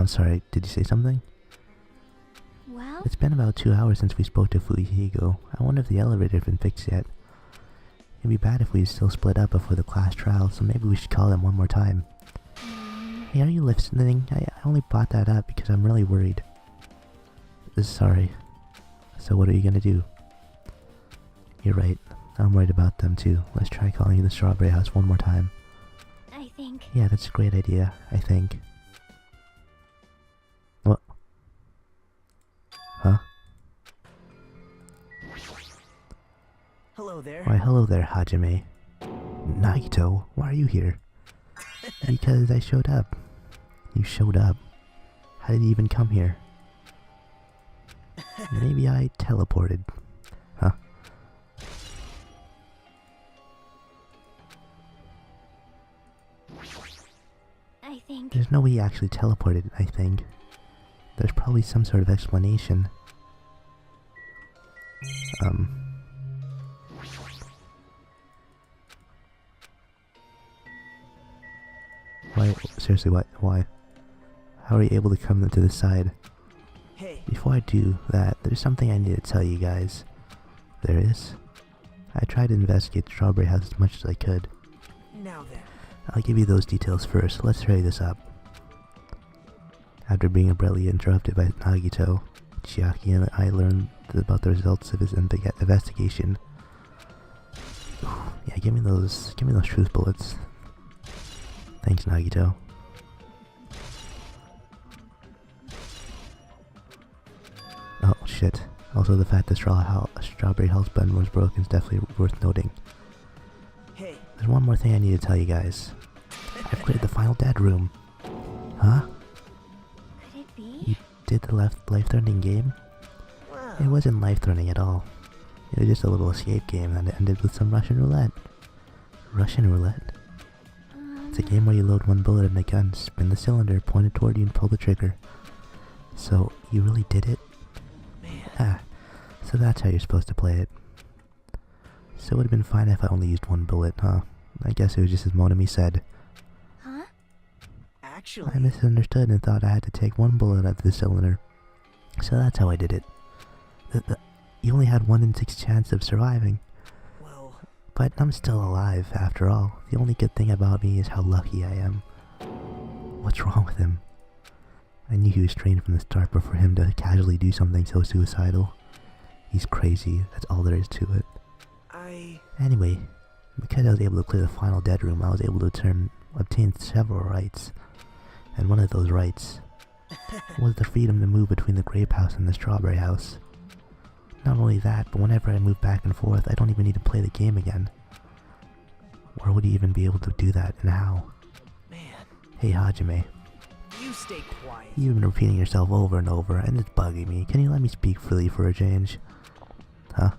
I'm sorry, did you say something? Well? It's been about 2 hours since we spoke to Fuihigo. I wonder if the elevator has been fixed yet. It'd be bad if we still split up before the class trial, so maybe we should call them one more time. Hey, are you listening? I only brought that up because I'm really worried. Sorry. So what are you gonna do? You're right. I'm worried about them too. Let's try calling the Strawberry House one more time. I think... Yeah, that's a great idea, I think. What? Huh? Hello there. Why, hello there, Hajime. Nagito, why are you here? Because I showed up. You showed up. How did you even come here? Maybe I teleported. Huh? I think... There's no way you actually teleported, I think. There's probably some sort of explanation. Why? Seriously, what? Why? How are you able to come to the side? Hey. Before I do that, there's something I need to tell you guys. There is? I tried to investigate the Strawberry House as much as I could. Now then. I'll give you those details first. Let's hurry this up. After being abruptly interrupted by Nagito, Chiaki and I learned about the results of his investigation. Yeah, give me those truth bullets. Thanks, Nagito. Oh shit. Also, the fact that Strawberry House button was broken is definitely worth noting. Hey. There's one more thing I need to tell you guys. I've cleared the final dead room. Huh? Could it be? You did the life-threatening game? Wow. It wasn't life-threatening at all. It was just a little escape game and it ended with some Russian roulette. Russian roulette? It's a game where you load one bullet in a gun, spin the cylinder, point it toward you and pull the trigger. So, you really did it? Man. Ah, so that's how you're supposed to play it. So it would have been fine if I only used one bullet, huh? I guess it was just as Monami said. Huh? Actually... I misunderstood and thought I had to take one bullet out of the cylinder. So that's how I did it. You only had 1 in 6 chance of surviving. Well... But I'm still alive, after all. The only good thing about me is how lucky I am. What's wrong with him? I knew he was trained from the start, but for him to casually do something so suicidal, he's crazy, that's all there is to it. Anyway, because I was able to clear the final dead room, I was able to obtain several rights. And one of those rights was the freedom to move between the Grape House and the Strawberry House. Not only that, but whenever I move back and forth, I don't even need to play the game again. Where would you even be able to do that, and how? Man. Hey Hajime. You stay quiet. You've been repeating yourself over and over, and it's bugging me. Can you let me speak freely for a change? Huh?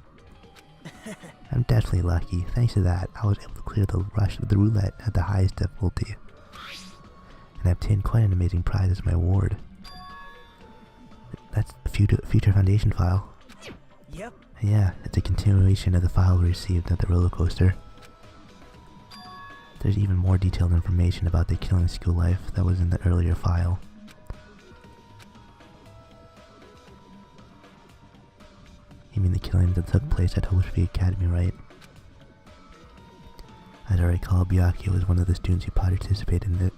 I'm definitely lucky. Thanks to that, I was able to clear the roulette at the highest difficulty. And I obtained quite an amazing prize as my award. That's the future foundation file. Yep. Yeah, it's a continuation of the file we received at the roller coaster. There's even more detailed information about the killing school life that was in the earlier file. You mean the killing that took place at Hoshby Academy, right? As I recall, Byakuya was one of the students who participated in it.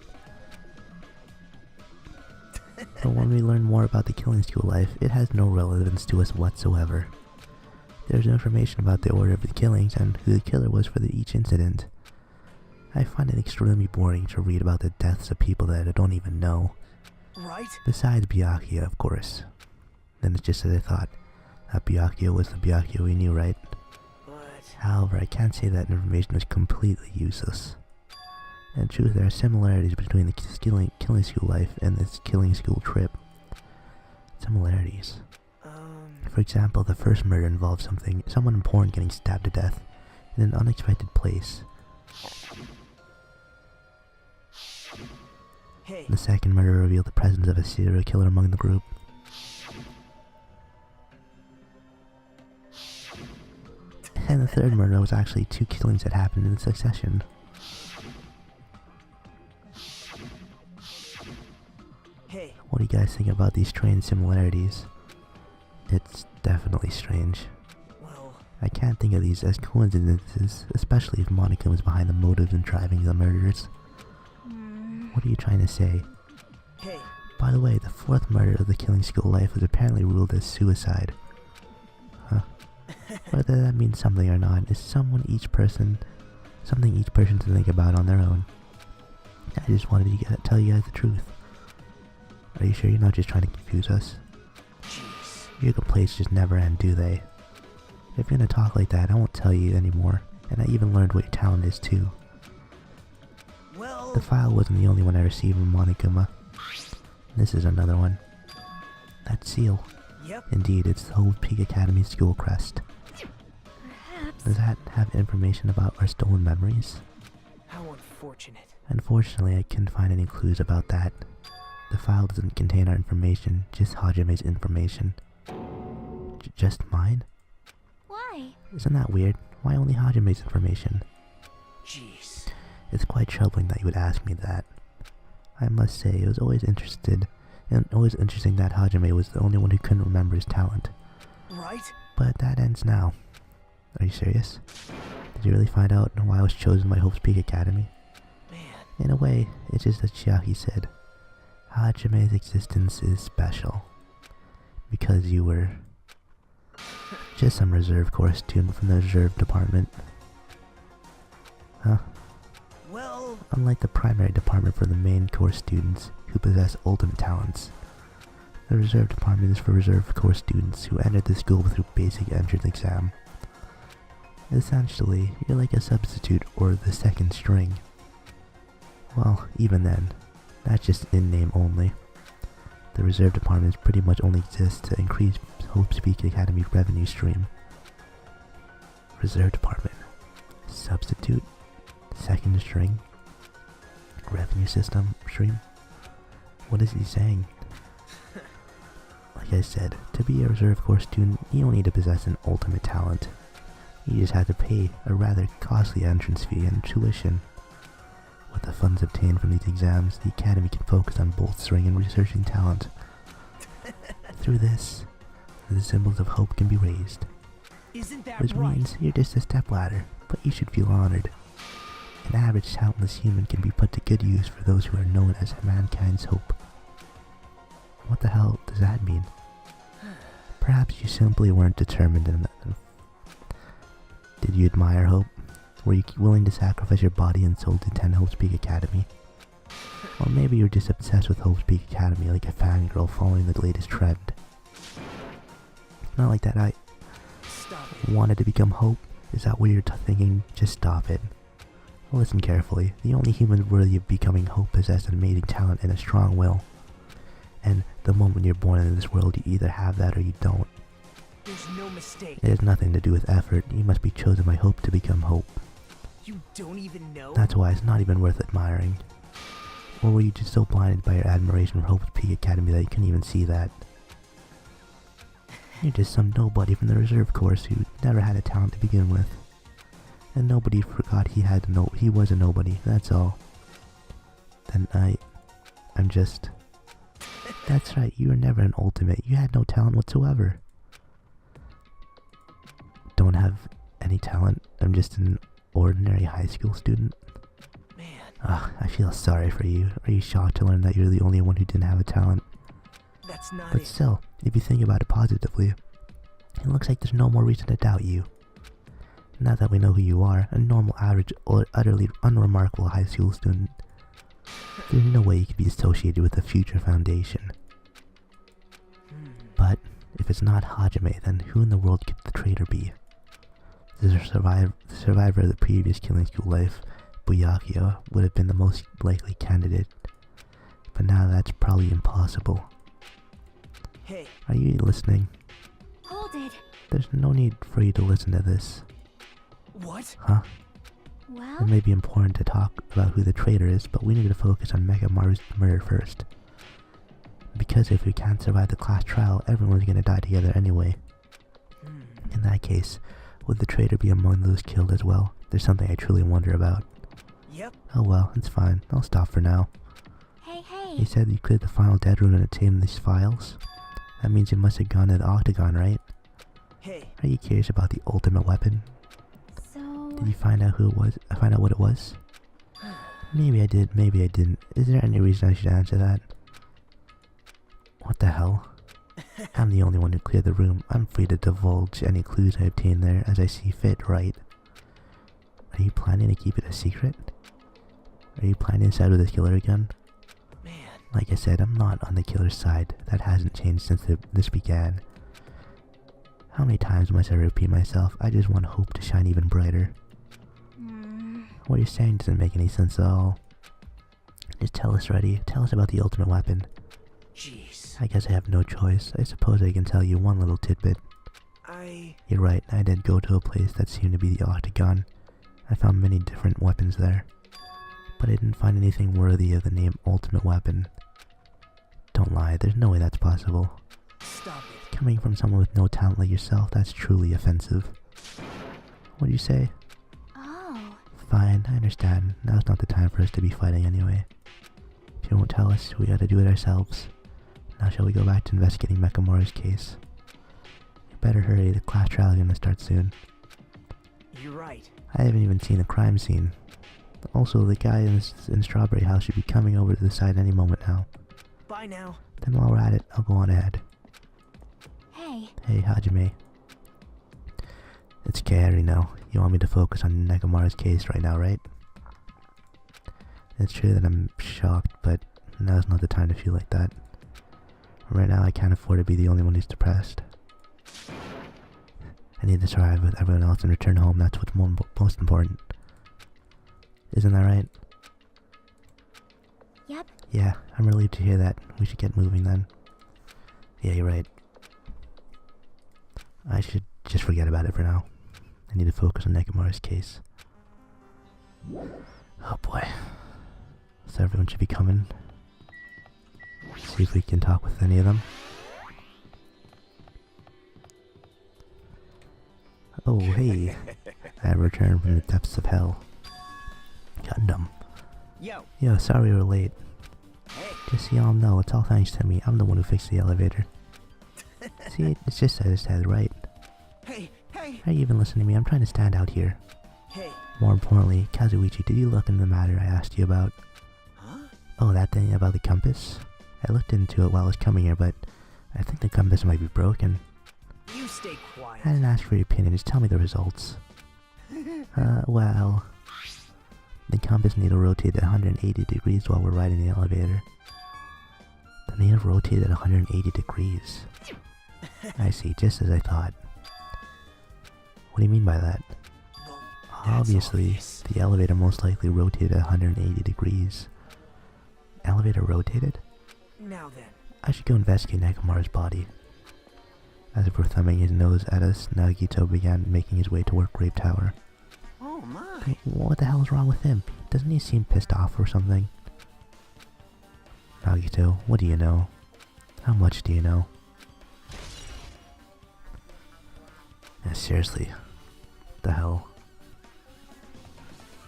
But when we learn more about the killing school life, it has no relevance to us whatsoever. There's information about the order of the killings and who the killer was for each incident. I find it extremely boring to read about the deaths of people that I don't even know. Right? Besides Byakuya, of course. Then it's just as I thought. That Byakuya was the Byakuya we knew, right? But... However, I can't say that information was completely useless. In truth, there are similarities between the killing school life and this killing school trip. Similarities. For example, the first murder involved someone important getting stabbed to death in an unexpected place. Hey. The second murder revealed the presence of a serial killer among the group. And the third murder was actually 2 killings that happened in succession. Hey. What do you guys think about these strange similarities? It's definitely strange. Well, I can't think of these as coincidences, especially if Monica was behind the motives and driving the murders. What are you trying to say? hey, By the way, the fourth murder of the killing school life was apparently ruled as suicide. Huh? Whether that means something or not is something each person to think about on their own. I just wanted to tell you guys the truth. Are you sure you're not just trying to confuse us? jeez. Your complaints just never end, do they? If you're gonna talk like that, I won't tell you anymore, and I even learned what your talent is too. Well, The file wasn't the only one I received from Monokuma. This is another one. That seal. yep. Indeed, it's the Hope Peak Academy school crest. Perhaps. Does that have information about our stolen memories? How unfortunate. Unfortunately, I couldn't find any clues about that. The file doesn't contain our information, just Hajime's information. Just mine? Why? Isn't that weird? Why only Hajime's information? Jeez. It's quite troubling that you would ask me that. I must say, it was always interesting that Hajime was the only one who couldn't remember his talent. Right? But that ends now. Are you serious? Did you really find out why I was chosen by Hope's Peak Academy? Man. In a way, it's just as Chiaki said. Hajime's existence is special. Because you were just some reserve corps student from the reserve department. Huh? Well, Unlike the primary department for the main course students who possess ultimate talents, the reserve department is for reserve course students who entered the school through basic entrance exam. Essentially, you're like a substitute or the second string. Well, even then, that's just in name only. The reserve department pretty much only exists to increase Hope's Peak Academy's revenue stream. Reserve department. Substitute. Second string. Revenue system stream. What is he saying? Like I said, to be a reserve course student, you don't need to possess an ultimate talent. You just have to pay a rather costly entrance fee and tuition. With the funds obtained from these exams, the Academy can focus on bolstering and researching talent. Through this, the symbols of hope can be raised. isn't that Which right? means you're just a stepladder, but you should feel honored. An average talentless human can be put to good use for those who are known as mankind's hope. What the hell does that mean? Perhaps you simply weren't determined enough. Did you admire Hope? Were you willing to sacrifice your body and soul to attend Hope's Peak Academy? Or maybe you're just obsessed with Hope's Peak Academy like a fangirl following the latest trend. Not like that I Stop it. wanted to become Hope. Is that what you're thinking? Just stop it. Listen carefully. The only human worthy of becoming Hope possesses an amazing talent and a strong will. And the moment you're born into this world, you either have that or you don't. There's no mistake. It has nothing to do with effort. You must be chosen by Hope to become Hope. You don't even know? That's why it's not even worth admiring. Or were you just so blinded by your admiration for Hope's Peak Academy that you couldn't even see that? You're just some nobody from the reserve course who never had a talent to begin with. And nobody forgot he was a nobody, that's all. Then I'm just... That's right, you were never an ultimate. You had no talent whatsoever. Don't have any talent. I'm just an ordinary high school student. Man, Ugh, I feel sorry for you. Are you shocked to learn that you're the only one who didn't have a talent? that's not But it. still, if you think about it positively, it looks like there's no more reason to doubt you. Now that we know who you are, a normal, average, or utterly unremarkable high school student, there's no way you could be associated with the future foundation. But, if it's not Hajime, then who in the world could the traitor be? The survivor of the previous killing school life, Byakuya, would have been the most likely candidate. But now that's probably impossible. Hey, Are you listening? Hold it. There's no need for you to listen to this. what? Huh? Well, It may be important to talk about who the traitor is, but we need to focus on Megamaru's murder first. Because if we can't survive the class trial, everyone's gonna die together anyway. In that case, would the traitor be among those killed as well? There's something I truly wonder about. Yep. Oh well, it's fine. I'll stop for now. hey. You said you cleared the final dead room and obtained these files? That means you must have gone to the Octagon, right? Hey. Are you curious about the ultimate weapon? So... Did you find out who it was? Find out what it was? Maybe I did, maybe I didn't. Is there any reason I should answer that? What the hell? I'm the only one who cleared the room. I'm free to divulge any clues I obtained there as I see fit, right? Are you planning to keep it a secret? Are you planning to side with the killer again? Man. Like I said, I'm not on the killer's side. That hasn't changed since this began. How many times must I repeat myself? I just want hope to shine even brighter. What you're saying doesn't make any sense at all. Just tell us already. Tell us about the ultimate weapon. Jeez. I guess I have no choice. I suppose I can tell you one little tidbit. You're right, I did go to a place that seemed to be the Octagon. I found many different weapons there. But I didn't find anything worthy of the name Ultimate Weapon. Don't lie, there's no way that's possible. Stop it. Coming from someone with no talent like yourself, that's truly offensive. What do you say? Oh. Fine, I understand. Now's not the time for us to be fighting anyway. If you won't tell us, we gotta do it ourselves. Now shall we go back to investigating Mekamaru's case? You better hurry, the class trial is gonna start soon. You're right. I haven't even seen the crime scene. Also, the guy in Strawberry House should be coming over to the side any moment now. Bye now. Then while we're at it, I'll go on ahead. Hey. Hey, Hajime. It's okay, I already know. You want me to focus on Nekomaru's case right now, right? It's true that I'm shocked, but now's not the time to feel like that. Right now, I can't afford to be the only one who's depressed. I need to survive with everyone else and return home. That's what's most important. Isn't that right? Yep. Yeah, I'm relieved to hear that. We should get moving then. Yeah, you're right. I should just forget about it for now. I need to focus on Nekomaru's case. Oh boy. So everyone should be coming. See if we can talk with any of them. Oh, hey. I have returned from the depths of hell. Gundam. Yo, sorry we're late. Hey. Just so y'all know, it's all thanks to me. I'm the one who fixed the elevator. See, it's just as I said, right? Hey. Are you even listening to me? I'm trying to stand out here. Hey. More importantly, Kazuichi, did you look into the matter I asked you about? Huh? Oh, that thing about the compass? I looked into it while I was coming here, but I think the compass might be broken. You stay quiet. I didn't ask for your opinion, just tell me the results. Well... The compass needle rotated 180 degrees while we're riding the elevator. The needle rotated 180 degrees. I see, just as I thought. What do you mean by that? Well, Obviously, obvious. the elevator most likely rotated 180 degrees. Elevator rotated? Now then. I should go investigate Nekomaru's body. As if we're thumbing his nose at us, Nagito began making his way toward Grape Tower. Oh my. Hey, what the hell is wrong with him? Doesn't he seem pissed off or something? Nagito, what do you know? How much do you know? Yeah, seriously. What the hell?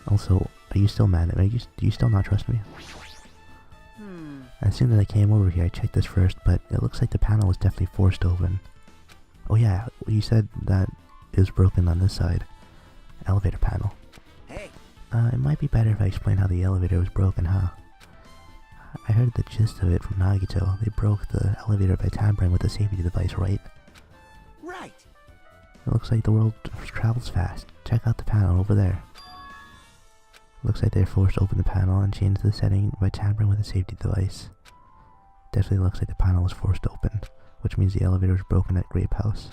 Also, are you still mad at me? Do you still not trust me? As soon as I came over here, I checked this first, but it looks like the panel was definitely forced open. Oh yeah, you said that it was broken on this side. Elevator panel. Hey. It might be better if I explain how the elevator was broken, huh? I heard the gist of it from Nagito. They broke the elevator by tampering with the safety device, right? Right. It looks like the world travels fast. Check out the panel over there. Looks like they forced open the panel and changed the setting by tampering with a safety device. Definitely looks like the panel was forced open, which means the elevator was broken at Grape House.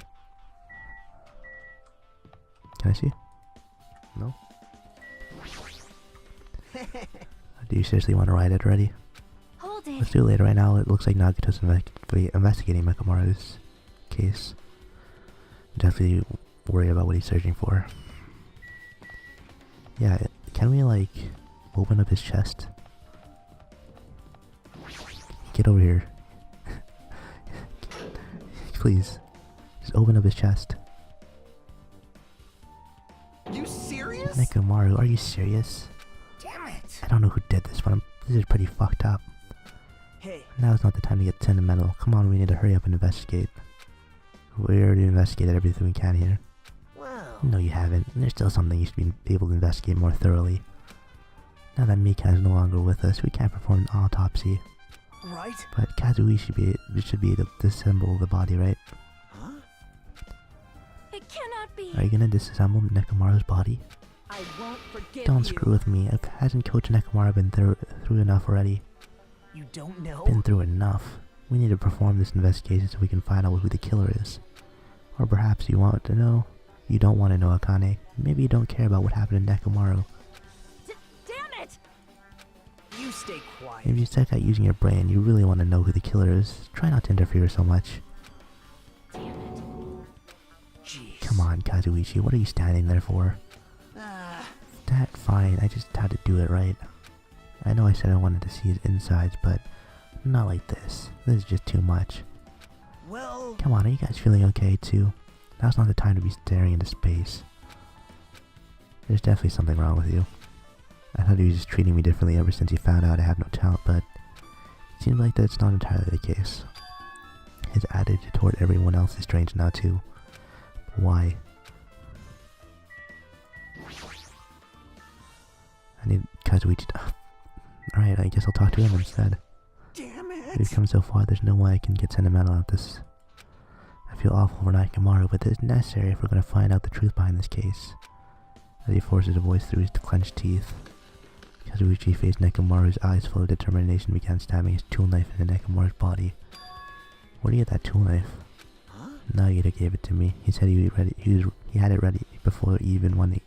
Can I see? No? Do you seriously want to ride it already? Hold it. Let's do it later. Right now it looks like Nagito's investigating Mekamaru's case. Definitely worried about what he's searching for. Yeah, can we like open up his chest? Get over here. Please. Just open up his chest. You serious? Nekamaru, are you serious? Damn it. I don't know who did this, but this is pretty fucked up. Hey. Now's not the time to get sentimental. Come on, we need to hurry up and investigate. We already investigated everything we can here. Well. No, you haven't. There's still something you should be able to investigate more thoroughly. Now that Mika is no longer with us, we can't perform an autopsy. Right? But Kazui should be able to disassemble the body, right? Huh? It cannot be. Are you gonna disassemble Nekomaru's body? I won't forgive Don't you. screw with me. Hasn't Coach Nekomaru been through enough already? You don't know? Been through enough. We need to perform this investigation so we can find out who the killer is. Or perhaps you want to know. You don't want to know, Akane. Maybe you don't care about what happened to Nekomaru. Damn it! You stay quiet. If you suck at using your brain, you really want to know who the killer is. Try not to interfere so much. Damn it. Jeez. Come on, Kazuichi, what are you standing there for? That fine, I just had to do it right. I know I said I wanted to see his insides, but not like this. This is just too much. Well. Come on, are you guys feeling okay too? Now's not the time to be staring into space. There's definitely something wrong with you. I thought he was just treating me differently ever since he found out I have no talent, but it seems like that's not entirely the case. His attitude toward everyone else is strange now too. Why? I need Kazuichi to... Alright, I guess I'll talk to him instead. Damn We've it. come so far, there's no way I can get sentimental at this. I feel awful for Nekomaru, but it's necessary if we're going to find out the truth behind this case. As he forces a voice through his clenched teeth, Kazuichi faced Nekomaru's eyes full of determination, began stabbing his tool knife into Nekomaru's body. Where do you get that tool knife? Huh? Nagita gave it to me. He said he had it ready before we even went.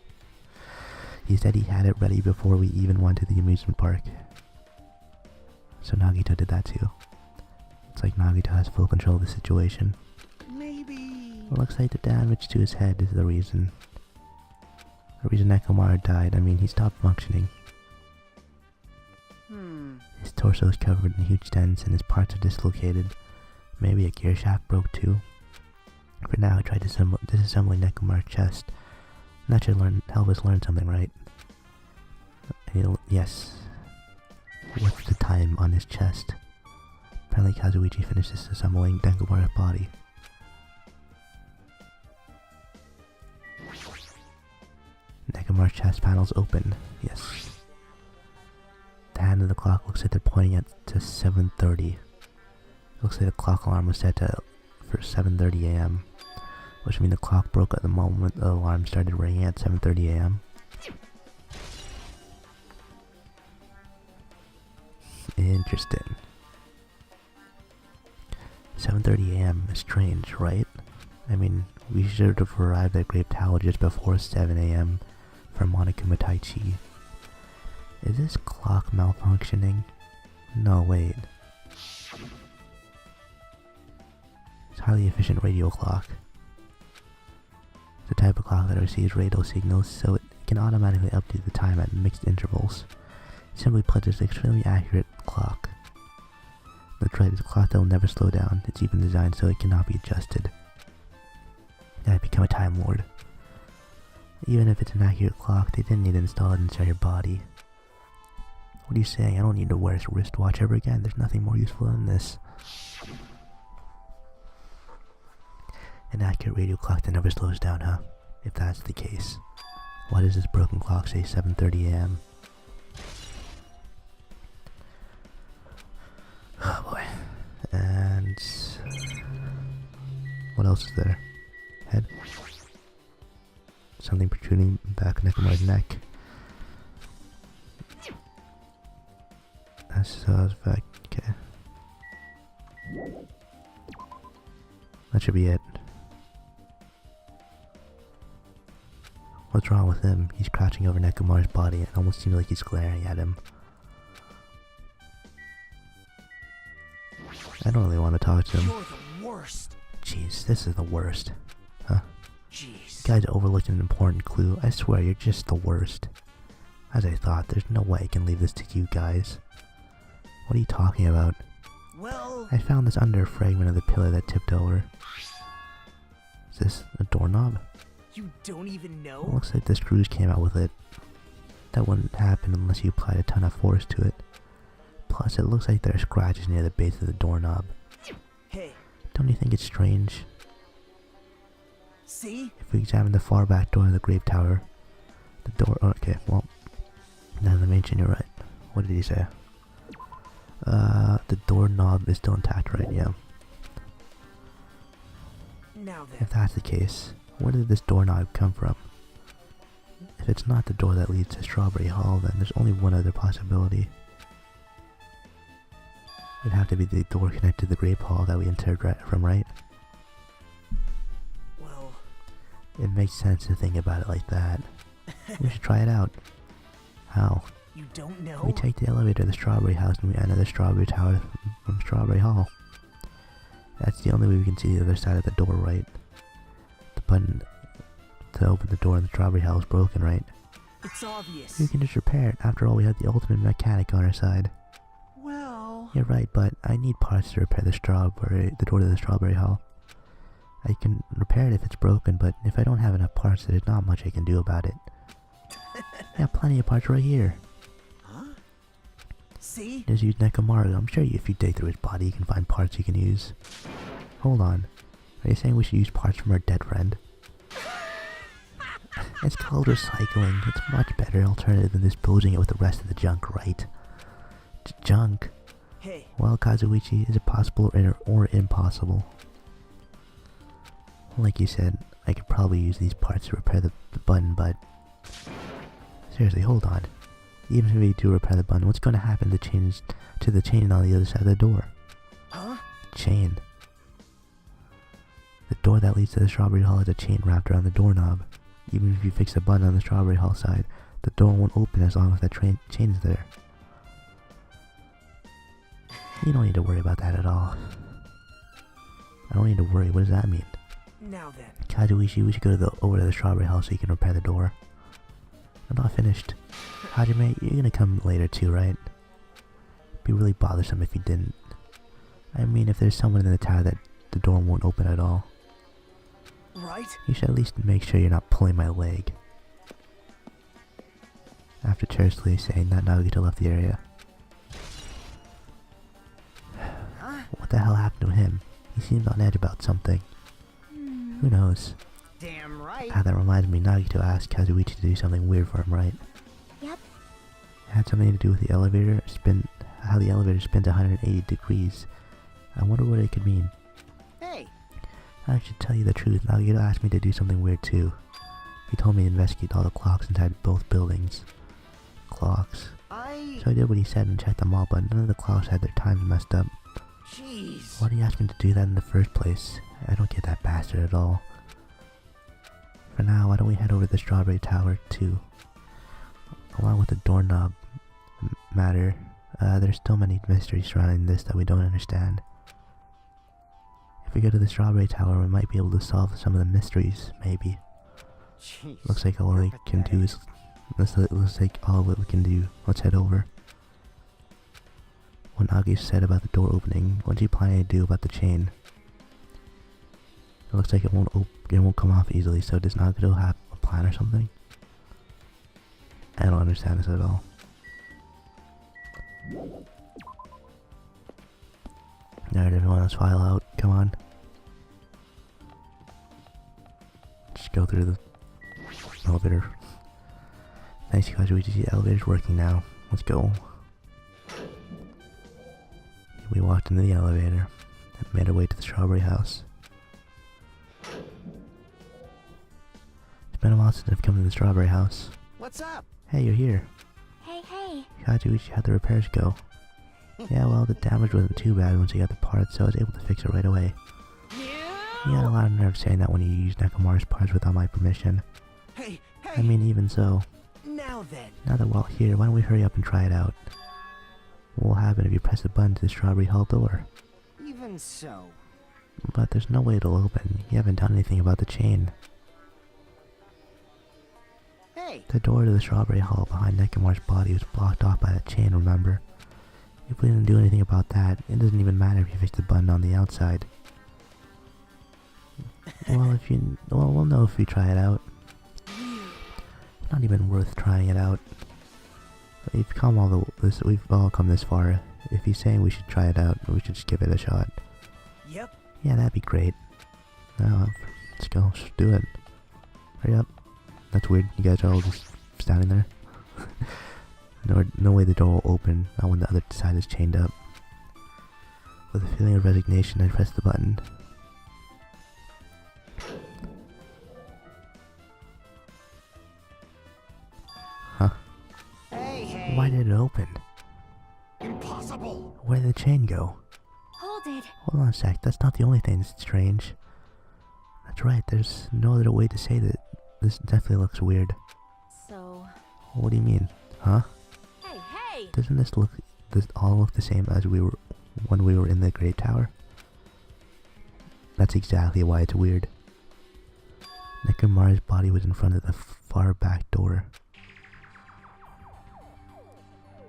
He said he had it ready before we even went to the amusement park. So Nagito did that too. It's like Nagito has full control of the situation. Maybe. It looks like the damage to his head is the reason. The reason Nekomaru died. I mean, he stopped functioning. His torso is covered in huge dents and his parts are dislocated. Maybe a gear shaft broke too. For now, I tried disassembling Nekomaru's chest. That should help us learn something, right? Yes. What's the time on his chest? Apparently Kazuichi finished disassembling Nekomaru's body. Nekomaru's chest panels open. Yes. The hand of the clock looks like they're pointing to 7:30. Looks like the clock alarm was set for 7:30 a.m. Which means the clock broke at the moment the alarm started ringing at 7:30 a.m. Interesting. 7:30 a.m. is strange, right? I mean, we should have arrived at Grape Tower just before 7 a.m. for Monokuma Taichi. Is this clock malfunctioning? No, wait. It's a highly efficient radio clock. It's the type of clock that receives radio signals, so it can automatically update the time at mixed intervals. Simply put, it's an extremely accurate clock. That's right, it's a clock that will never slow down. It's even designed so it cannot be adjusted. I've become a Time Lord. Even if it's an accurate clock, they didn't need to install it inside your body. What are you saying? I don't need to wear a wristwatch ever again. There's nothing more useful than this. An accurate radio clock that never slows down, huh? If that's the case, why does this broken clock say 7:30 a.m.? Oh boy. And what else is there? Head? Something protruding back Nekomaru's neck. That's okay. That should be it. What's wrong with him? He's crouching over Nekomaru's body and it almost seems like he's glaring at him. I don't really want to talk to him. You're the worst. Jeez, this is the worst. Huh? Jeez. You guys overlooked an important clue. I swear, you're just the worst. As I thought, there's no way I can leave this to you guys. What are you talking about? Well, I found this under a fragment of the pillar that tipped over. Is this a doorknob? you don't even know? It looks like the screws came out with it. That wouldn't happen unless you applied a ton of force to it. Plus, it looks like there are scratches near the base of the doorknob. Hey, Don't you think it's strange? see? If we examine the far back door of the grave tower, the door... Oh, okay, well, now the mention, you're right. What did he say? The doorknob is still intact, right? Yeah. Now then. If that's the case, where did this doorknob come from? If it's not the door that leads to Strawberry Hall, then there's only one other possibility. It'd have to be the door connected to the grape hall that we entered from, right? Well, It makes sense to think about it like that. We should try it out. How? you don't know? We take the elevator to the Strawberry House and we enter the Strawberry Tower from Strawberry Hall. That's the only way we can see the other side of the door, right? The button to open the door in the Strawberry House is broken, right? It's obvious. We can just repair it. After all, we have the ultimate mechanic on our side. Well... You're right, but I need parts to repair the door to the Strawberry Hall. I can repair it if it's broken, but if I don't have enough parts, there's not much I can do about it. I have plenty of parts right here. Huh? See? Just use Nekomaru. I'm sure if you dig through his body, you can find parts you can use. Hold on. Are you saying we should use parts from our dead friend? It's called recycling. It's a much better alternative than disposing it with the rest of the junk, right? Junk? Hey, Well, Kazuichi, is it possible or impossible? Like you said, I could probably use these parts to repair the button, but... Seriously, hold on. Even if we do repair the button, what's going to happen to the chain on the other side of the door? huh? Chain. The door that leads to the Strawberry Hall has a chain wrapped around the doorknob. Even if you fix the button on the Strawberry Hall side, the door won't open as long as that chain's there. You don't need to worry about that at all. I don't need to worry. What does that mean? Now then. Kazuichi, we should go over to the Strawberry Hall so you can repair the door. I'm not finished. Hajime, you're gonna come later too, right? Be really bothersome if you didn't. I mean, if there's someone in the tower that the door won't open at all. Right? You should at least make sure you're not pulling my leg. After tersely saying that, Nagito left the area. Huh? What the hell happened to him? He seems on edge about something. Who knows? Damn right. Ah, that reminds me, Nagito asked Kazuichi to do something weird for him, right? Yep. It had something to do with the elevator how the elevator spins 180 degrees. I wonder what it could mean. Hey, I should tell you the truth, Nagito asked me to do something weird too. He told me to investigate all the clocks inside both buildings. Clocks. So I did what he said and checked them all, but none of the clocks had their times messed up. Jeez. Why did he ask me to do that in the first place? I don't get that bastard at all. For now, why don't we head over to the Strawberry Tower too? Along with the doorknob matter, there's still many mysteries surrounding this that we don't understand. If we go to the Strawberry Tower, we might be able to solve some of the mysteries, maybe. Jeez. Looks like all we can do is... Looks like all what we can do. Let's head over. What Nagi said about the door opening, what's he planning to do about the chain? It looks like it won't come off easily, so does Nagito have a plan or something? I don't understand this at all. Alright, everyone, let's file out. Come on. Just go through the elevator. Nice, guys. We see the elevator's working now. Let's go. We walked into the elevator and made our way to the Strawberry House. It's been a while since I've come to the Strawberry House. What's up? Hey, you're here. Hey. Kazuichi, how'd the repairs go? Yeah, well, the damage wasn't too bad once you got the parts, so I was able to fix it right away. You had a lot of nerve saying that when you used Nekomaru's parts without my permission. Hey, I mean, even so. Now then. Now that we're all here, why don't we hurry up and try it out? What will happen if you press the button to the Strawberry Hall door? Even so. But there's no way it'll open. You haven't done anything about the chain. Hey. The door to the Strawberry Hall behind Nekomaru's body was blocked off by that chain, remember? If we didn't do anything about that, it doesn't even matter if you fix the button on the outside. Well, we'll know if we try it out. Not even worth trying it out. We've all come this far. If he's saying we should try it out, we should just give it a shot. Yep. Yeah, that'd be great. Now, let's go. Let's do it. Hurry up. That's weird. You guys are all just standing there. No way the door will open, not when the other side is chained up. With a feeling of resignation, I pressed the button. Huh? Hey. Why did it open? Impossible. Where did the chain go? Hold it. Hold on a sec, that's not the only thing that's strange. That's right, there's no other way to say that. This definitely looks weird. So. What do you mean? Huh? Hey! Doesn't this all look the same as when we were in the Great Tower? That's exactly why it's weird. Nekomaru's body was in front of the far back door.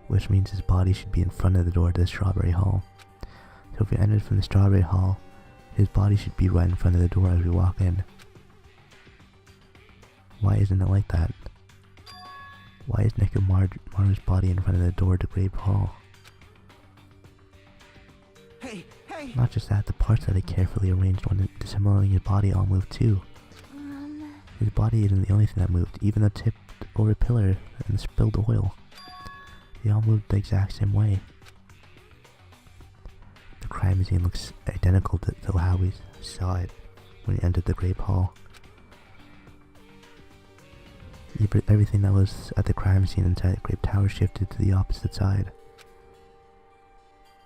Which means his body should be in front of the door to the Strawberry Hall. So if we entered from the Strawberry Hall, his body should be right in front of the door as we walk in. Why isn't it like that? Why is Nekomaru's body in front of the door to Great Hall? Hey. Not just that, the parts that I carefully arranged when disassembling his body all moved too. His body isn't the only thing that moved, even the tipped over pillar and the spilled oil. They all moved the exact same way. The crime scene looks identical to how we saw it when we entered the Great Hall. Everything that was at the crime scene inside the Great Tower shifted to the opposite side.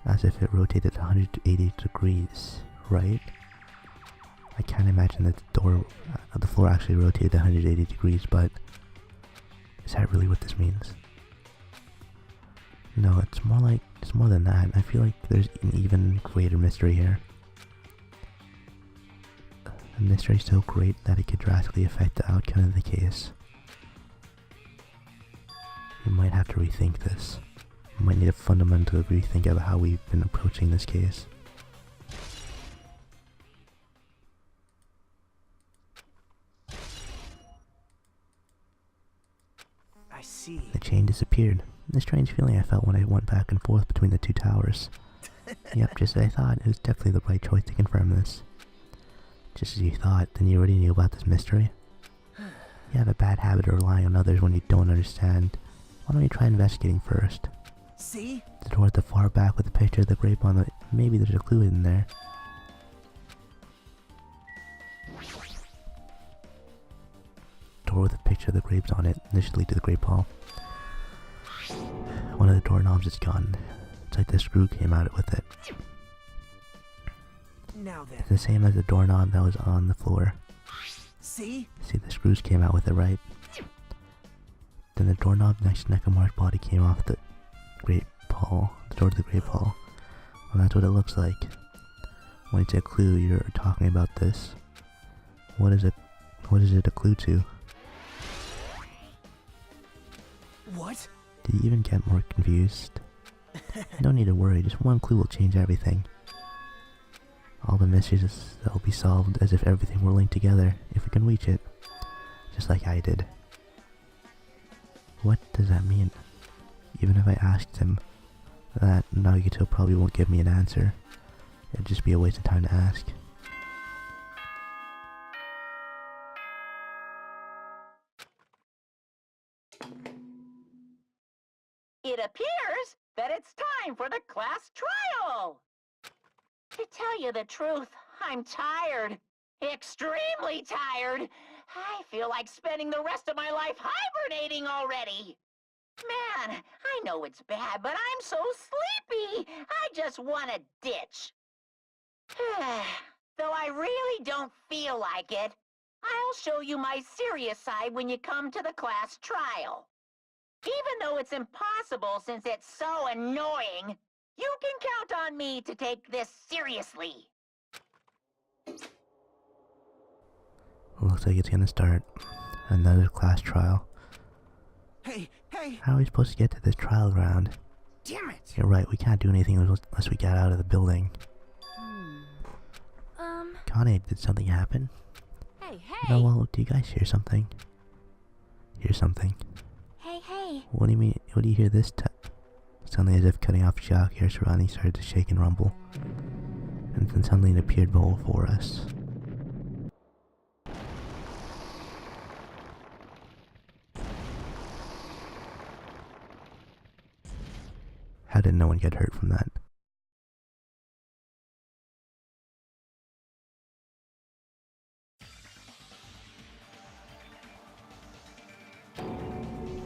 As if it rotated 180 degrees, right? I can't imagine that the floor actually rotated 180 degrees, but is that really what this means? No, it's more than that. I feel like there's an even greater mystery here. A mystery so great that it could drastically affect the outcome of the case. We might have to rethink this. We might need a fundamental rethink of how we've been approaching this case. I see. The chain disappeared. The strange feeling I felt when I went back and forth between the two towers. Yep, just as I thought, it was definitely the right choice to confirm this. Just as you thought, then you already knew about this mystery. You have a bad habit of relying on others when you don't understand. Why don't you try investigating first? See? The door at the far back with the picture of the grape on it. Maybe there's a clue in there. Door with a picture of the grapes on it. This should lead to the grape hall. One of the doorknobs is gone. It's like the screw came out with it. Now then. It's the same as the doorknob that was on the floor. See? See, the screws came out with it, right? Then the doorknob next to Nekomaru's body came off the grape hall. The door to the grape hall. Well, that's what it looks like. When it's a clue, you're talking about this. What is it a clue to? What? Do you even get more confused? No need to worry, just one clue will change everything. All the mysteries that will be solved as if everything were linked together, if we can reach it. Just like I did. What does that mean? Even if I asked him that, Nagito probably won't give me an answer. It'd just be a waste of time to ask. It appears that it's time for the class trial. To tell you the truth, I'm tired. Extremely tired. I feel like spending the rest of my life hibernating already. Man, I know it's bad, but I'm so sleepy. I just want to ditch. Though I really don't feel like it, I'll show you my serious side when you come to the class trial. Even though it's impossible since it's so annoying, you can count on me to take this seriously. Looks like it's gonna start. Another class trial. Hey! How are we supposed to get to this trial ground? Damn it! You're right, we can't do anything unless we get out of the building. Connie, did something happen? Hey! No, well, do you guys hear something? Hear something? Hey! What do you mean? What do you hear this time? Suddenly, as if cutting off shock, our surroundings started to shake and rumble. And then suddenly it appeared before us. How did no one get hurt from that?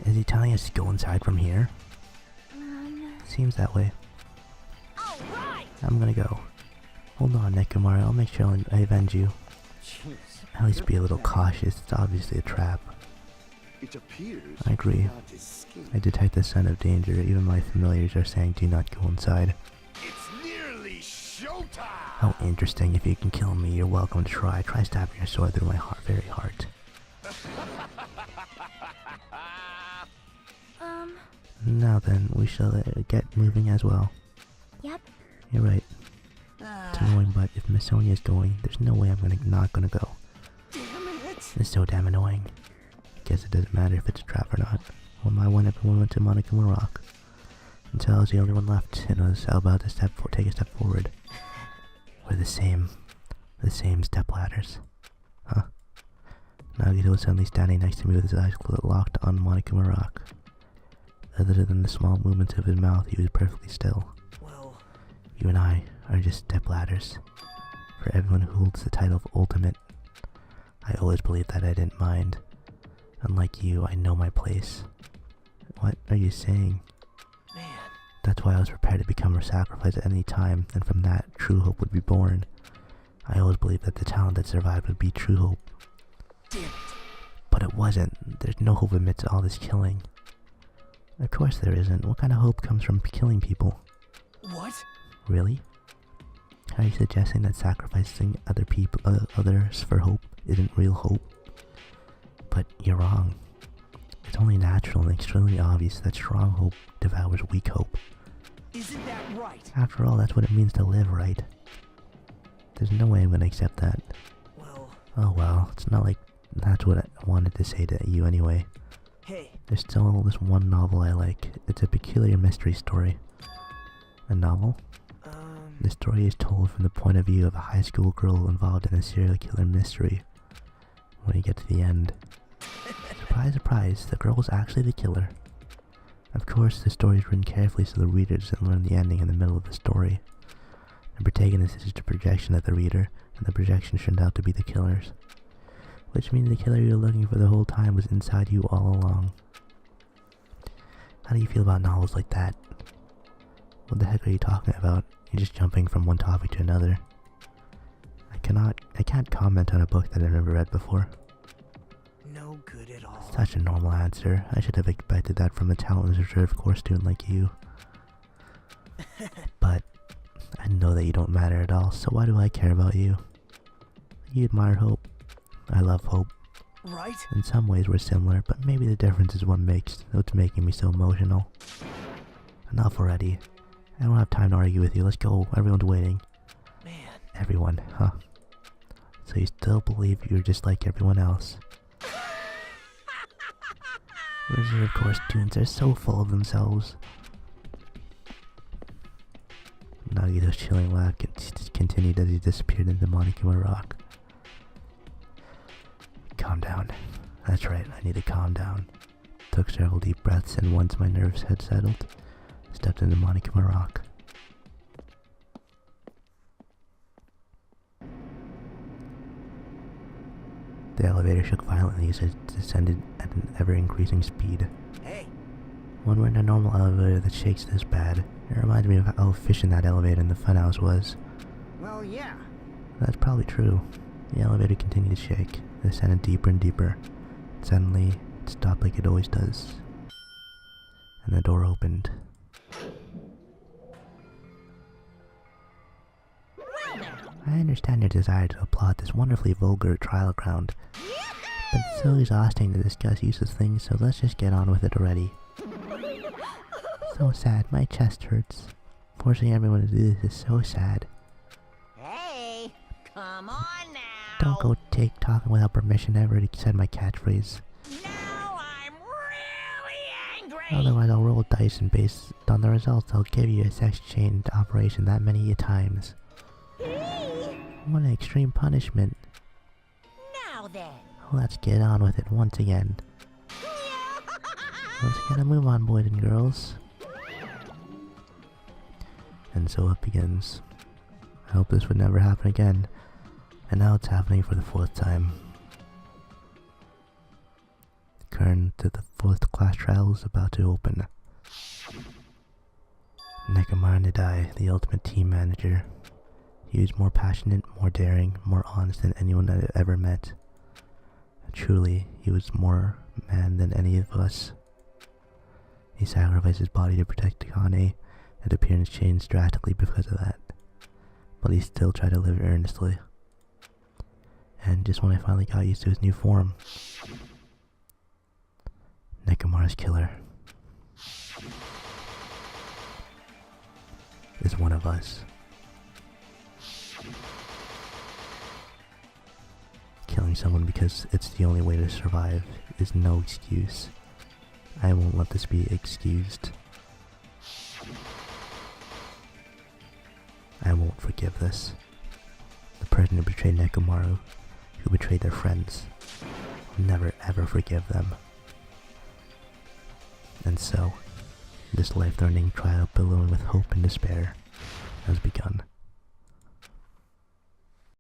Is he telling us to go inside from here? Seems that way. All right. I'm gonna go. Hold on, Nekomaru. I'll make sure I avenge you. Jeez. At least be a little cautious. It's obviously a trap. It appears I agree. not his skin. I detect the scent of danger. Even my familiars are saying do not go inside. It's nearly showtime. How interesting. If you can kill me, you're welcome to try. Try stabbing your sword through my very heart. Now then, we shall get moving as well. Yep. You're right. It's annoying, but if Miss Sonia's going, there's no way I'm not gonna go. Damn it! It's so damn annoying. Guess it doesn't matter if it's a trap or not. Well, my one everyone went to Monokuma Rock. Until I was the only one left, and I was about to take a step forward. We're the same step ladders. Huh? Nagito was suddenly standing next to me with his eyes locked on Monokuma Rock. Other than the small movements of his mouth, he was perfectly still. Well, You and I are just step ladders. For everyone who holds the title of Ultimate. I always believed that I didn't mind. Unlike you, I know my place. What are you saying? man. That's why I was prepared to become a sacrifice at any time, and from that, true hope would be born. I always believed that the talent that survived would be true hope. Damn it. But it wasn't. There's no hope amidst all this killing. Of course there isn't. What kind of hope comes from killing people? What? Really? Are you suggesting that sacrificing others for hope isn't real hope? But you're wrong. It's only natural and extremely obvious that strong hope devours weak hope. Isn't that right? After all, that's what it means to live, right? There's no way I'm gonna accept that. Well, Oh well, it's not like that's what I wanted to say to you anyway. hey. There's still this one novel I like. It's a peculiar mystery story. A novel? The story is told from the point of view of a high school girl involved in a serial killer mystery. When you get to the end, surprise, surprise, the girl was actually the killer. Of course, the story is written carefully so the reader doesn't learn the ending in the middle of the story. The protagonist is just a projection of the reader, and the projection turned out to be the killer's. Which means the killer you're looking for the whole time was inside you all along. How do you feel about novels like that? What the heck are you talking about? You're just jumping from one topic to another. I can't comment on a book that I've never read before. No good at all. Such a normal answer. I should have expected that from a talented reserve course student like you. But I know that you don't matter at all, so why do I care about you? You admire hope. I love hope. Right? In some ways we're similar, but maybe the difference is what's making me so emotional. Enough already. I don't have time to argue with you. Let's go. Everyone's waiting. Man. Everyone, huh? So you still believe you're just like everyone else? Reserve course students are so full of themselves. Nagito's chilling laugh continued as he disappeared into Monokuma Rock. Calm down. That's right, I need to calm down. Took several deep breaths, and once my nerves had settled, stepped into Monokuma Rock. The elevator shook violently as it descended at an ever-increasing speed. Hey. When we're in a normal elevator that shakes this bad, it reminds me of how efficient that elevator in the funhouse was. Well, yeah. That's probably true. The elevator continued to shake. It descended deeper and deeper. Suddenly, it stopped like it always does. And the door opened. I understand your desire to applaud this wonderfully vulgar trial ground, but it's so exhausting to discuss useless things, so let's just get on with it already. So sad, my chest hurts. Forcing everyone to do this is so sad. Hey, come on now. Don't go talking without permission ever, said my catchphrase. Now I'm really angry. Otherwise, I'll roll dice and based on the results, I'll give you a sex change operation that many times. What an extreme punishment. Now then. Let's get on with it once again. Let's get a move on, boys and girls. And so it begins. I hope this would never happen again. And now it's happening for the 4th time. The current to the 4th class trial is about to open. Nekomar Nadai, the ultimate team manager. He was more passionate, more daring, more honest than anyone I've ever met. Truly, he was more man than any of us. He sacrificed his body to protect Akane, and appearance changed drastically because of that. But he still tried to live earnestly. And just when I finally got used to his new form, Nekomar's killer is one of us. Killing someone because it's the only way to survive is no excuse. I won't let this be excused. I won't forgive this. The person who betrayed Nekomaru, who betrayed their friends, will never ever forgive them. And so, this life-threatening trial billowing with hope and despair has begun.